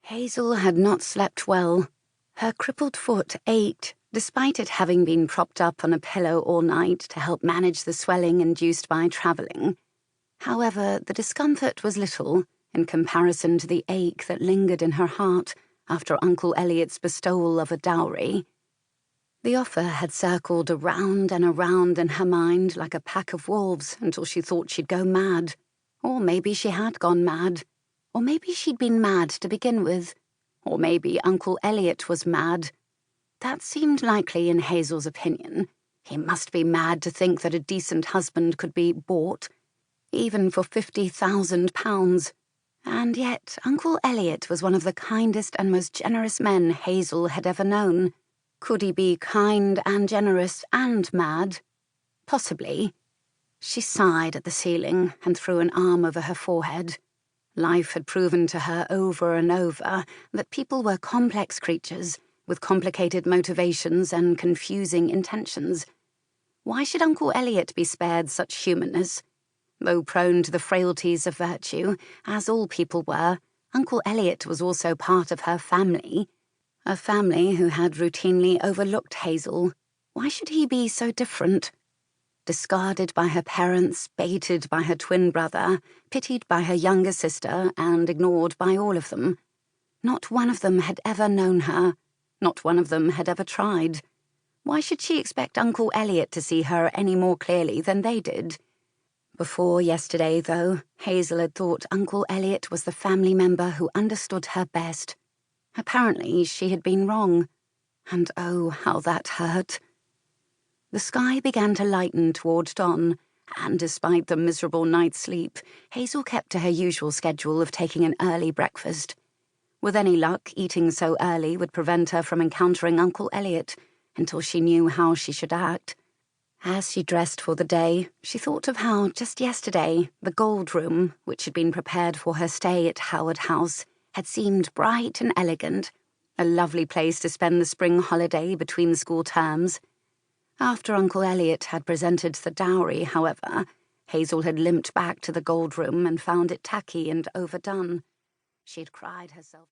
Hazel had not slept well. Her crippled foot ached, despite it having been propped up on a pillow all night to help manage the swelling induced by travelling. However, the discomfort was little in comparison to the ache that lingered in her heart after Uncle Elliott's bestowal of a dowry. The offer had circled around and around in her mind like a pack of wolves until she thought she'd go mad. Or maybe she had gone mad. Or maybe she'd been mad to begin with. Or maybe Uncle Elliott was mad. That seemed likely in Hazel's opinion. He must be mad to think that a decent husband could be bought, even for £50,000. And yet Uncle Elliott was one of the kindest and most generous men Hazel had ever known. Could he be kind and generous and mad? Possibly. She sighed at the ceiling and threw an arm over her forehead. Life had proven to her over and over that people were complex creatures with complicated motivations and confusing intentions. Why should Uncle Elliott be spared such humanness? Though prone to the frailties of virtue, as all people were, Uncle Elliott was also part of her family. A family who had routinely overlooked Hazel. Why should he be so different? Discarded by her parents, baited by her twin brother, pitied by her younger sister, and ignored by all of them. Not one of them had ever known her. Not one of them had ever tried. Why should she expect Uncle Elliott to see her any more clearly than they did? Before yesterday, though, Hazel had thought Uncle Elliott was the family member who understood her best. Apparently, she had been wrong. And oh, how that hurt. The sky began to lighten toward dawn, and despite the miserable night's sleep, Hazel kept to her usual schedule of taking an early breakfast. With any luck, eating so early would prevent her from encountering Uncle Elliott until she knew how she should act. As she dressed for the day, she thought of how, just yesterday, the Gold Room, which had been prepared for her stay at Howard House, had seemed bright and elegant, a lovely place to spend the spring holiday between school terms. After Uncle Elliott had presented the dowry, however, Hazel had limped back to the Gold Room and found it tacky and overdone. She had cried herself